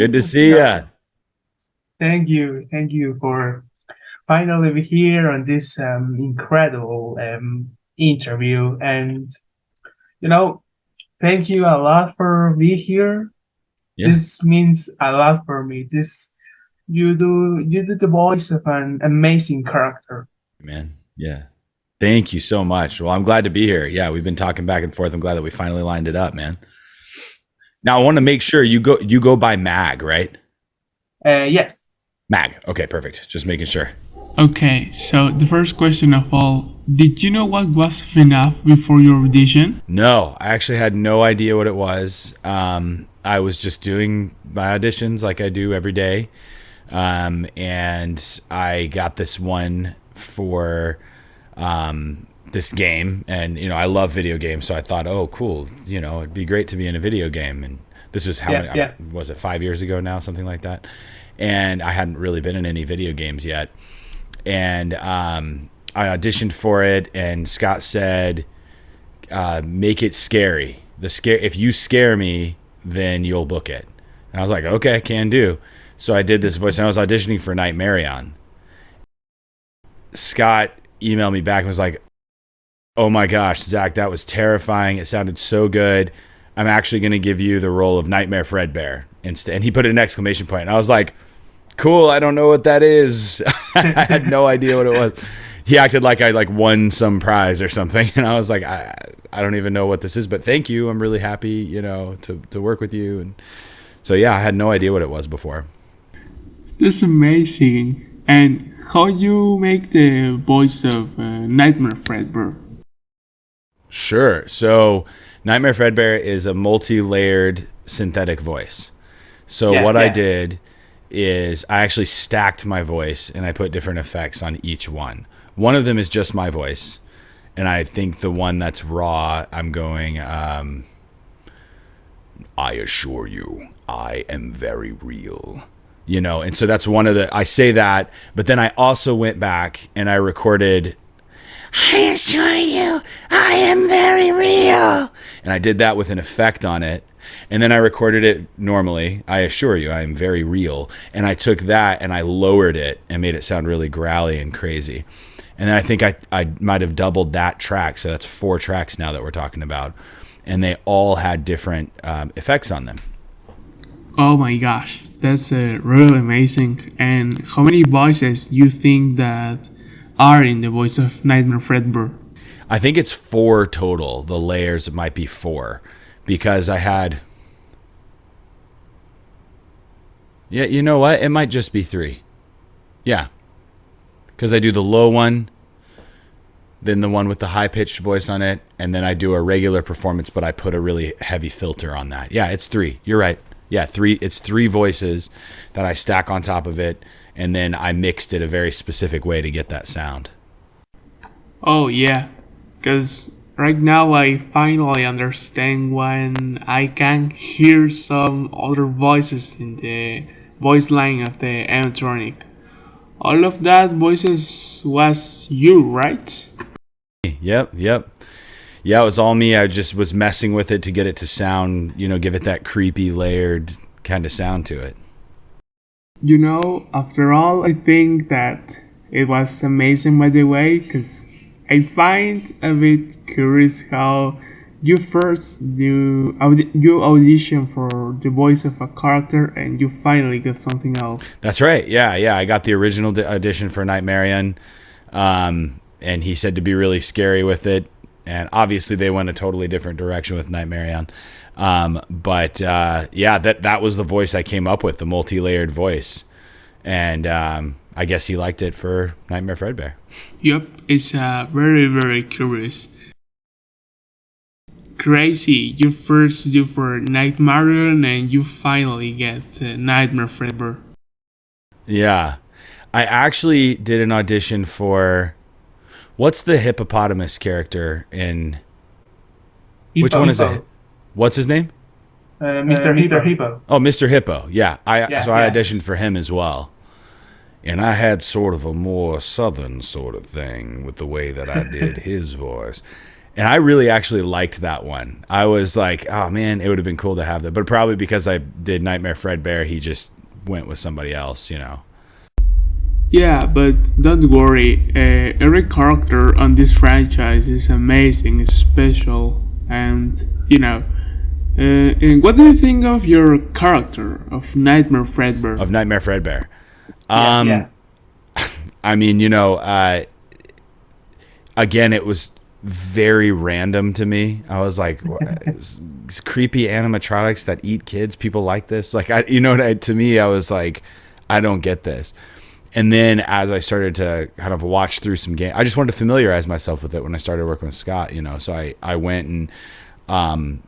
Good to see No, ya. thank you for finally be here on this incredible interview, and you know, thank you a lot for being here. Yeah, This means a lot for me. This you do the voice of an amazing character. man. Yeah. Thank you so much. Well, I'm glad to be here. Yeah, we've been talking back and forth. I'm glad that we finally lined it up, man. Now I want to make sure you go by Mag, right? Yes. Mag. Okay, perfect. Just making sure. Okay, so the first question of all, did you know what was FNaF before your audition? No, I actually had no idea what it was. I was just doing my auditions like I do every day. And I got this one for this game, and I love video games, so I thought, oh, cool, it'd be great to be in a video game. And this was how Yeah. many Yeah. was it, 5 years ago now, something like that. And I hadn't really been in any video games yet, and I auditioned for it, and Scott said, make it scary. If you scare me, then you'll book it. And I was like, okay, can do. So I did this voice, and I was auditioning for Nightmare. Scott emailed me back and was like, oh my gosh, Zach, that was terrifying. It sounded so good. I'm actually going to give you the role of Nightmare Fredbear instead. And he put an exclamation point. And I was like, cool, I don't know what that is. I had no idea what it was. He acted like I won some prize or something. And I was like, I don't even know what this is, but thank you. I'm really happy, to work with you. And so, yeah, I had no idea what it was before. That's amazing. And how you make the voice of Nightmare Fredbear? Sure. So Nightmare Fredbear is a multi-layered synthetic voice. So Yeah. what I Yeah. did is I actually stacked my voice, and I put different effects on each one. One of them is just my voice, and I think the one that's raw, I'm going, I assure you, I am very real. And so that's I say that, but then I also went back and I recorded, I assure you, I am very real. And I did that with an effect on it. And then I recorded it normally. I assure you, I am very real. And I took that and I lowered it and made it sound really growly and crazy. And then I think I might have doubled that track. So that's 4 tracks now that we're talking about. And they all had different effects on them. Oh my gosh, that's really amazing. And how many voices you think that are in the voice of Nightmare Fredbear? I think it's 4 total. The layers might be 4 because I had. Yeah, you know what? It might just be 3. Yeah. Because I do the low one, then the one with the high pitched voice on it, and then I do a regular performance, but I put a really heavy filter on that. Yeah, it's 3. You're right. Yeah, 3. It's 3 voices that I stack on top of it, and then I mixed it a very specific way to get that sound. Oh yeah, because right now I finally understand when I can hear some other voices in the voice line of the animatronic. All of that voices was you, right? Yep. Yeah, it was all me. I just was messing with it to get it to sound, give it that creepy, layered kind of sound to it. After all, I think that it was amazing by the way, because I find a bit curious how you first you audition for the voice of a character and you finally get something else. That's right. Yeah. I got the original audition for Nightmare, and he said to be really scary with it. And obviously they went a totally different direction with Nightmare. But that was the voice I came up with, the multi-layered voice. And I guess he liked it for Nightmare Fredbear. Yup, it's very very curious. Crazy, you first do for Nightmare and you finally get Nightmare Fredbear. Yeah. I actually did an audition for, what's the hippopotamus character in, which one is it? What's his name? Mr. Hippo. Oh, Mr. Hippo. Yeah. I Yeah. auditioned for him as well. And I had sort of a more southern sort of thing with the way that I did his voice. And I really actually liked that one. I was like, oh man, it would have been cool to have that. But probably because I did Nightmare Fredbear, he just went with somebody else, you know. Yeah, but don't worry. Every character on this franchise is amazing, is special, and you know. And what do you think of your character of Nightmare Fredbear? Of Nightmare Fredbear. Yes. I mean, you know, again, it was very random to me. I was like, it's creepy animatronics that eat kids. People like this. Like, to me, I was like, I don't get this. And then as I started to kind of watch through some game, I just wanted to familiarize myself with it when I started working with Scott, you know. So I went and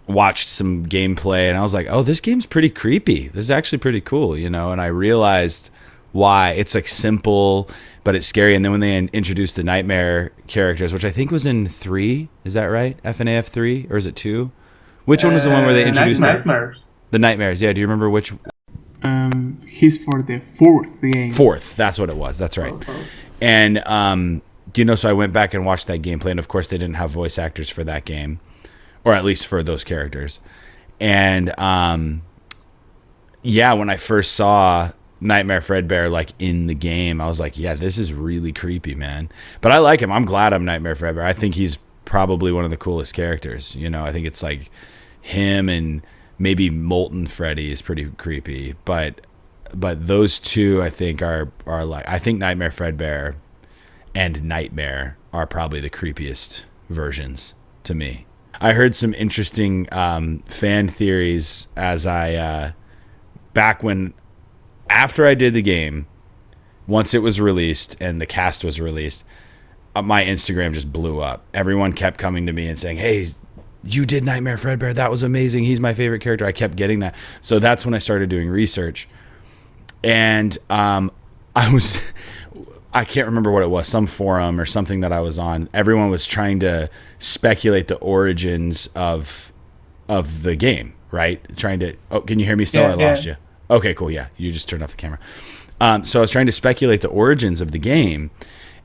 watched some gameplay, and I was like, oh, this game's pretty creepy. This is actually pretty cool, you know. And I realized why. It's like simple, but it's scary. And then when they introduced the nightmare characters, which I think was in 3, is that right? FNaF 3, or is it 2? Which one was the one where they introduced Nightmares? the nightmares? Yeah, do you remember which? He's for the 4th game. 4th, that's what it was. That's right. And you know, so I went back and watched that gameplay, and of course they didn't have voice actors for that game, or at least for those characters. And yeah, when I first saw Nightmare Fredbear like in the game, I was like, yeah, this is really creepy, man. But I like him. I'm glad I'm Nightmare Fredbear. I think he's probably one of the coolest characters. You know, I think it's like him and maybe Molten Freddy is pretty creepy, but those two I think are like, I think Nightmare Fredbear and Nightmare are probably the creepiest versions to me. I heard some interesting fan theories as I back when, after I did the game, once it was released and the cast was released, my Instagram just blew up. Everyone kept coming to me and saying, hey, you did Nightmare Fredbear. That was amazing. He's my favorite character. I kept getting that. So that's when I started doing research. And I can't remember what it was, some forum or something that I was on. Everyone was trying to speculate the origins of the game, right? Trying to, oh, can you hear me still? I lost you. Okay, cool. Yeah, you just turned off the camera. So I was trying to speculate the origins of the game.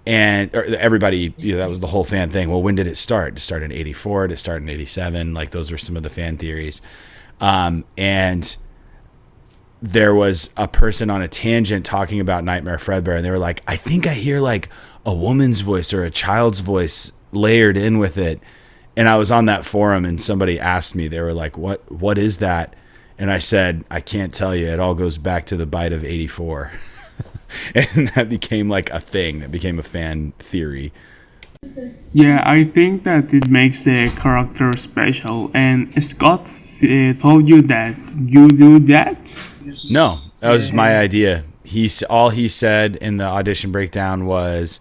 And everybody, you know, that was the whole fan thing. Well, when did it start? Did it start in 84? Did it start in 87? Like, those were some of the fan theories. And there was a person on a tangent talking about Nightmare Fredbear, and they were like, I think I hear like a woman's voice or a child's voice layered in with it. And I was on that forum, and somebody asked me, they were like, what is that? And I said, I can't tell you. It all goes back to the bite of 84. And that became like a thing. That became a fan theory. Yeah, I think that it makes the character special. And Scott told you that you do that? No, that was my idea. All he said in the audition breakdown was,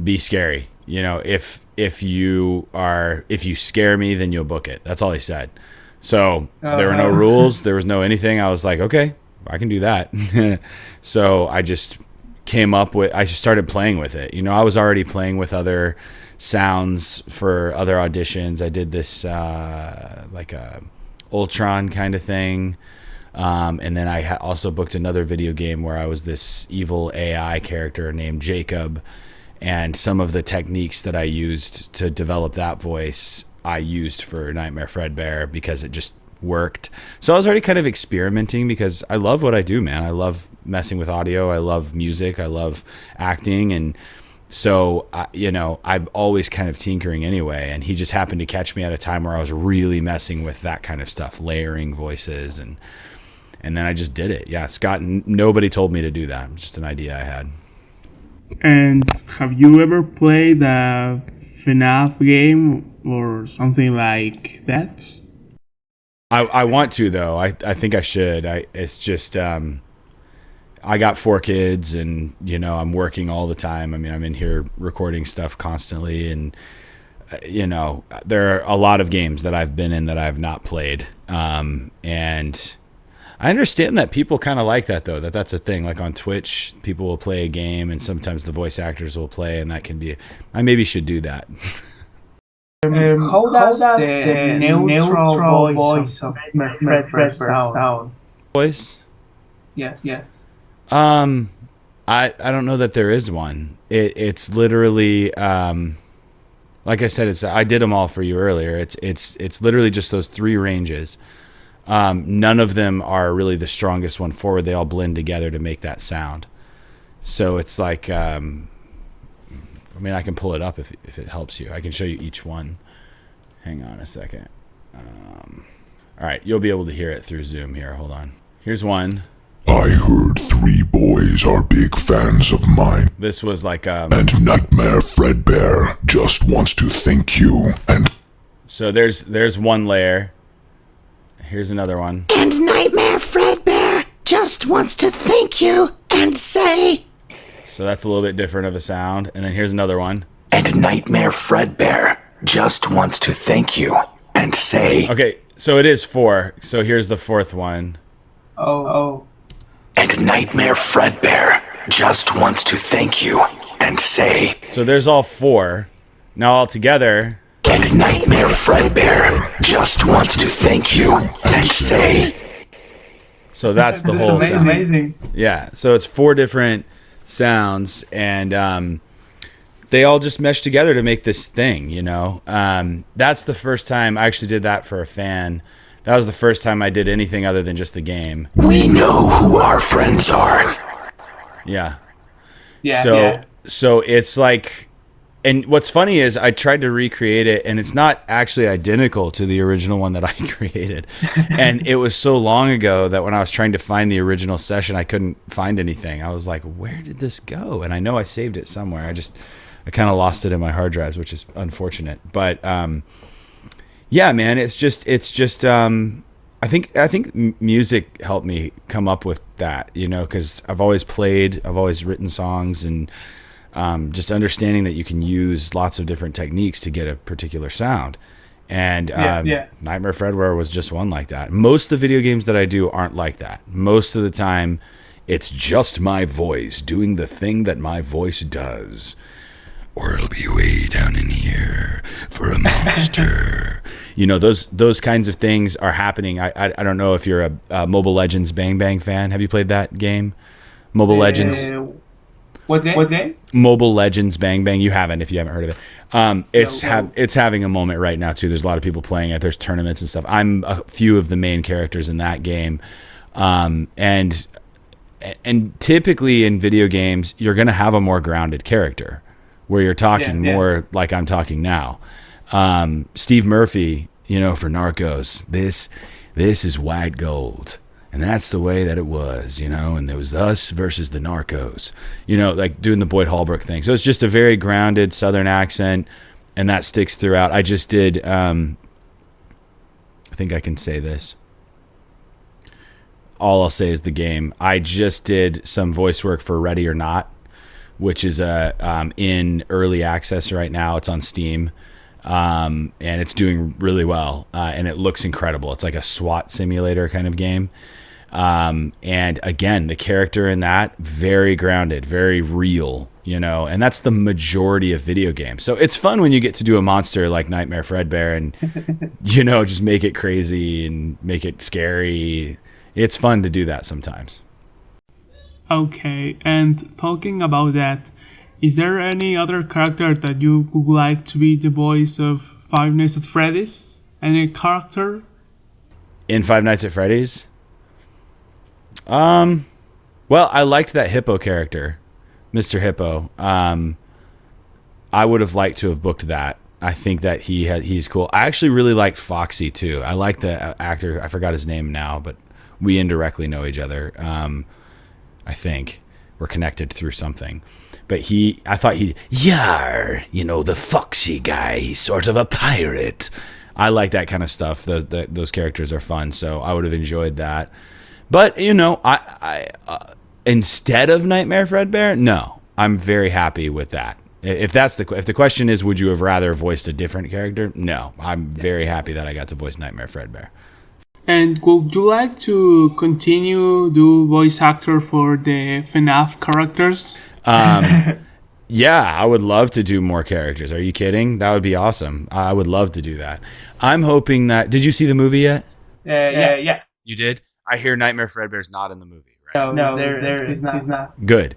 be scary. You know, if you scare me, then you'll book it. That's all he said. So there were no rules. There was no anything. I was like, okay, I can do that. So I just I just started playing with it. You know, I was already playing with other sounds for other auditions. I did this like a Ultron kind of thing. And then I also booked another video game where I was this evil AI character named Jacob. And some of the techniques that I used to develop that voice, I used for Nightmare Fredbear because it just worked. So I was already kind of experimenting because I love what I do, man. I love messing with audio. I love music. I love acting. And so, you know, I'm always kind of tinkering anyway. And he just happened to catch me at a time where I was really messing with that kind of stuff, layering voices. And then I just did it. Yeah, Scott, nobody told me to do that. It was just an idea I had. And have you ever played a FNaF game or something like that? I want to, though. I think I should. It's just I got 4 kids, and you know, I'm working all the time. I mean, I'm in here recording stuff constantly, and you know, there are a lot of games that I've been in that I've not played. And I understand that people kind of like that, though. That's a thing. Like on Twitch, people will play a game, and sometimes the voice actors will play, and that can be. I maybe should do that. How does the neutral voice of Nightmare Fredbear sound? Voice? Yes. I don't know that there is one. It's literally Like I said, I did them all for you earlier. It's literally just those 3 ranges. None of them are really the strongest one forward. They all blend together to make that sound. So it's like, I mean, I can pull it up if it helps you. I can show you each one. Hang on a second. All right, you'll be able to hear it through Zoom here. Hold on. Here's one. I heard 3 boys are big fans of mine. This was like And Nightmare Fredbear just wants to thank you. And so there's one layer. Here's another one. And Nightmare Fredbear just wants to thank you and say. So that's a little bit different of a sound. And then here's another one. And Nightmare Fredbear just wants to thank you and say. Okay, so it is 4. So here's the 4th one. Oh. And Nightmare Fredbear just wants to thank you and say. So there's all 4. Now all together. And Nightmare Fredbear just wants to thank you and say. So that's the whole sound. Amazing. Yeah, so it's 4 different sounds, and they all just mesh together to make this thing, you know. That's the first time I actually did that for a fan. That was the first time I did anything other than just the game. We know who our friends are. Yeah. Yeah. So it's like, and what's funny is I tried to recreate it, and it's not actually identical to the original one that I created. And it was so long ago that when I was trying to find the original session, I couldn't find anything. I was like, where did this go? And I know I saved it somewhere. I kind of lost it in my hard drives, which is unfortunate. But yeah, man, it's just I think music helped me come up with that, you know, because I've always written songs, and just understanding that you can use lots of different techniques to get a particular sound. And Nightmare Fredbear was just one like that. Most of the video games that I do aren't like that. Most of the time, it's just my voice doing the thing that my voice does. Or it'll be way down in here for a monster. You know, those kinds of things are happening. I don't know if you're a Mobile Legends Bang Bang fan. Have you played that game? Mobile Legends. What game? Mobile Legends Bang Bang. You haven't, if you haven't heard of it. It's having a moment right now too. There's a lot of people playing it. There's tournaments and stuff. I'm a few of the main characters in that game, and typically in video games, you're gonna have a more grounded character, where you're talking more like I'm talking now. Steve Murphy, you know, for Narcos, this is white gold, and that's the way that it was, you know, and there was us versus the Narcos, you know, like doing the Boyd Holbrook thing. So it's just a very grounded Southern accent, and that sticks throughout. I just did, I think I can say this. All I'll say is the game. I just did some voice work for Ready or Not, which is in early access right now. It's on Steam, and it's doing really well, and it looks incredible. It's like a SWAT simulator kind of game. And again, the character in that, very grounded, very real, you know, and that's the majority of video games. So it's fun when you get to do a monster like Nightmare Fredbear and, you know, just make it crazy and make it scary. It's fun to do that sometimes. Okay, and talking about that, is there any other character that you would like to be the voice of Five Nights at Freddy's? Any character? In Five Nights at Freddy's? Well, I liked that Hippo character, Mr. Hippo. I would have liked to have booked that. I think that he's cool. I actually really liked Foxy too. I like the actor. I forgot his name now, but we indirectly know each other. I think we're connected through something. But I thought Yar, you know, the foxy guy, he's sort of a pirate. I like that kind of stuff. Those characters are fun, so I would have enjoyed that. But, you know, I instead of Nightmare Fredbear, no, I'm very happy with that. If the question is, would you have rather voiced a different character? No, I'm very happy that I got to voice Nightmare Fredbear. And would you like to continue do voice actor for the FNaF characters? Yeah, I would love to do more characters. Are you kidding? That would be awesome. I would love to do that. I'm hoping that. Did you see the movie yet? Yeah. You did? I hear Nightmare Fredbear's not in the movie, right? No, there is not. Good.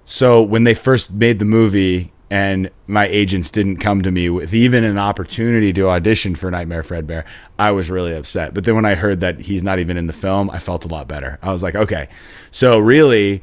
So when they first made the movie, and my agents didn't come to me with even an opportunity to audition for Nightmare Fredbear, I was really upset. But then when I heard that he's not even in the film, I felt a lot better. I was like, okay. So really,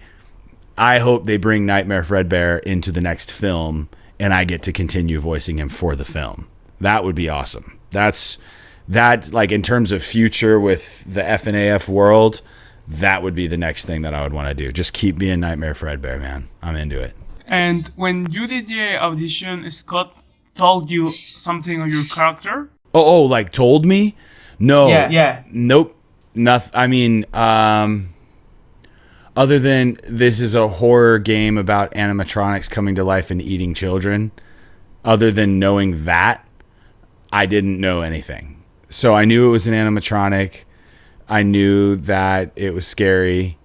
I hope they bring Nightmare Fredbear into the next film and I get to continue voicing him for the film. That would be awesome. That, like, in terms of future with the FNaF world, that would be the next thing that I would want to do. Just keep being Nightmare Fredbear, man. I'm into it. And when you did the audition, Scott told you something of your character? Oh, like told me? No. Yeah. Nope. Nothing. I mean, other than this is a horror game about animatronics coming to life and eating children, other than knowing that, I didn't know anything. So I knew it was an animatronic. I knew that it was scary.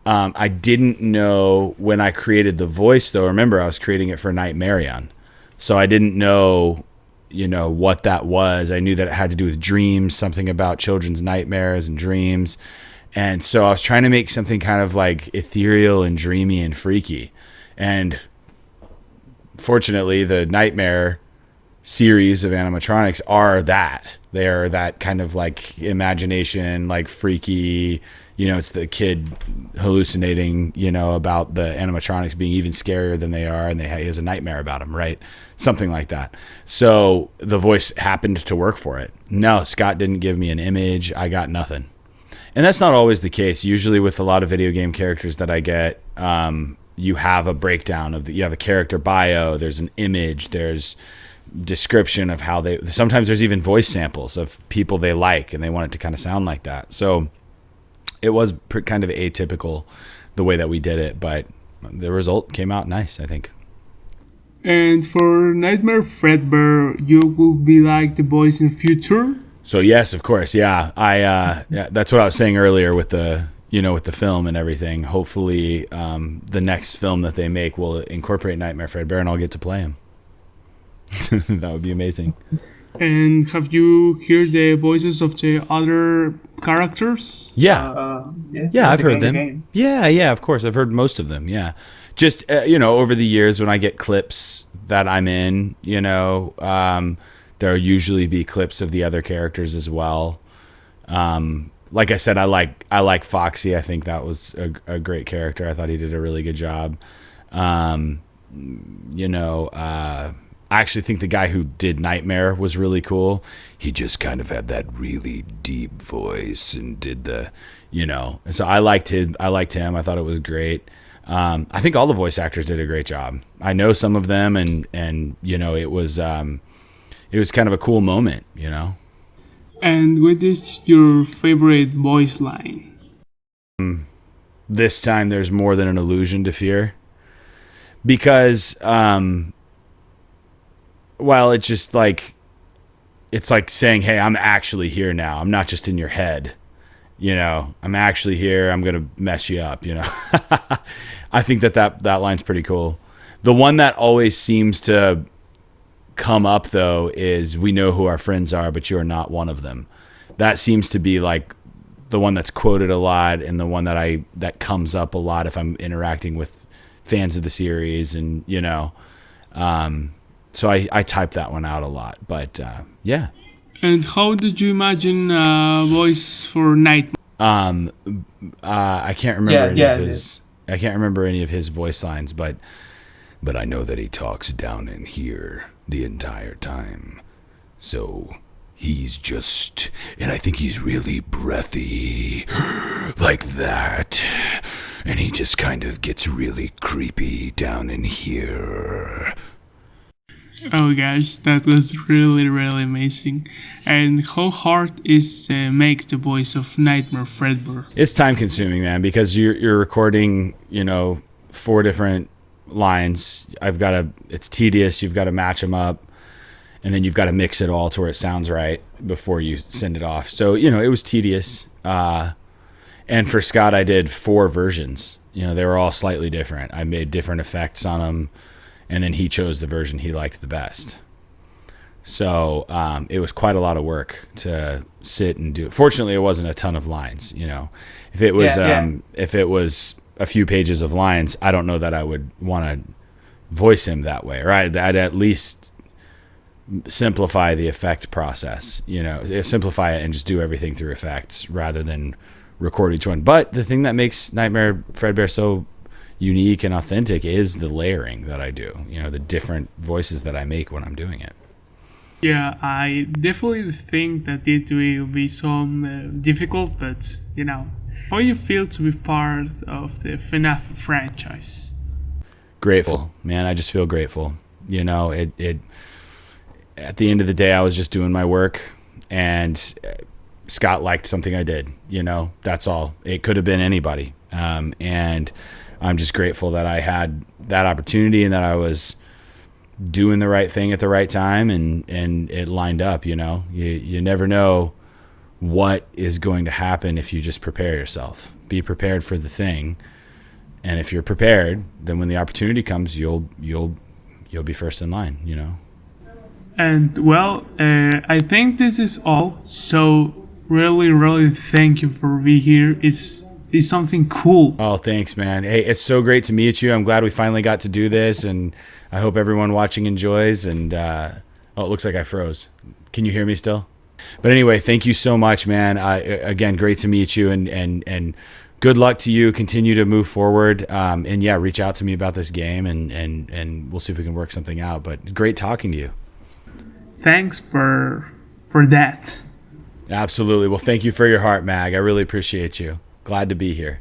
I didn't know when I created the voice, though. Remember, I was creating it for Nightmarion. So I didn't know, what that was. I knew that it had to do with dreams, something about children's nightmares and dreams. And so I was trying to make something kind of like ethereal and dreamy and freaky. And fortunately, the Nightmare series of animatronics are that. They are that kind of like imagination, like freaky, it's the kid hallucinating, about the animatronics being even scarier than they are, and he has a nightmare about them, right? Something like that. So the voice happened to work for it. No, Scott didn't give me an image. I got nothing. And that's not always the case. Usually with a lot of video game characters that I get, you have a breakdown you have a character bio, there's an image, there's description of how sometimes there's even voice samples of people they like and they want it to kind of sound like that. So it was kind of atypical the way that we did it, but the result came out nice, I think. And for Nightmare Fredbear, you will be like the voice in future? So yes, of course. Yeah. That's what I was saying earlier with the with the film and everything. Hopefully the next film that they make will incorporate Nightmare Fredbear and I'll get to play him. That would be amazing. And have you heard the voices of the other characters? Yeah. I've heard them. Yeah, of course. I've heard most of them. Yeah. Just, over the years when I get clips that I'm in, there'll usually be clips of the other characters as well. Like I said, I like Foxy. I think that was a great character. I thought he did a really good job. I actually think the guy who did Nightmare was really cool. He just kind of had that really deep voice and did and so I liked him. I thought it was great. I think all the voice actors did a great job. I know some of them and it was kind of a cool moment, And what is your favorite voice line? This time there's more than an illusion to fear. Because well, it's just like, it's like saying, hey, I'm actually here now. I'm not just in your head. I'm actually here. I'm going to mess you up, I think that line's pretty cool. The one that always seems to come up, though, is we know who our friends are, but you are not one of them. That seems to be like the one that's quoted a lot and the one that comes up a lot if I'm interacting with fans of the series and, so I type that one out a lot, but yeah. And how did you imagine voice for Nightmare? I can't remember I can't remember any of his voice lines, but I know that he talks down in here the entire time. So he's just, and I think he's really breathy like that. And he just kind of gets really creepy down in here. Oh gosh, that was really, really amazing. And how hard is to make the voice of Nightmare Fredbear? It's time consuming, man, because you're recording, 4 different lines. It's tedious. You've got to match them up and then you've got to mix it all to where it sounds right before you send it off. So, it was tedious. And for Scott, I did 4 versions. They were all slightly different. I made different effects on them. And then he chose the version he liked the best. So it was quite a lot of work to sit and do. Fortunately, it wasn't a ton of lines. If it was a few pages of lines, I don't know that I would want to voice him that way, right? I'd at least simplify the effect process, simplify it and just do everything through effects rather than record each one. But the thing that makes Nightmare Fredbear so unique and authentic is the layering that I do, the different voices that I make when I'm doing it. Yeah, I definitely think that it will be some difficult, but how you feel to be part of the FNaF franchise? Grateful, man. I just feel grateful. It at the end of the day, I was just doing my work, and Scott liked something I did. That's all. It could have been anybody, and I'm just grateful that I had that opportunity and that I was doing the right thing at the right time, and it lined up. You never know what is going to happen if you just prepare yourself. Be prepared for the thing, and if you're prepared, then when the opportunity comes, you'll be first in line. And well, I think this is all. So really thank you for being here. It's something cool. Oh, thanks, man. Hey, it's so great to meet you. I'm glad we finally got to do this, and I hope everyone watching enjoys. And it looks like I froze. Can you hear me still? But anyway, thank you so much, man. Again, great to meet you, and good luck to you. Continue to move forward. And yeah, reach out to me about this game, and we'll see if we can work something out. But great talking to you. Thanks for that. Absolutely. Well, thank you for your heart, Mag. I really appreciate you. Glad to be here.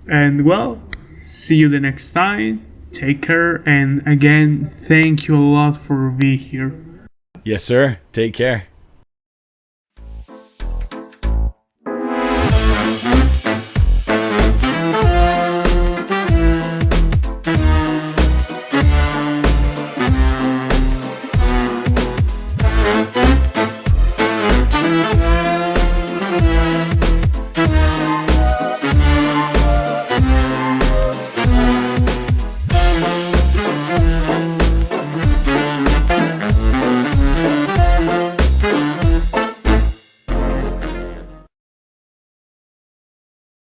And well, see you the next time. Take care, and again, thank you a lot for being here. Yes, sir. Take care.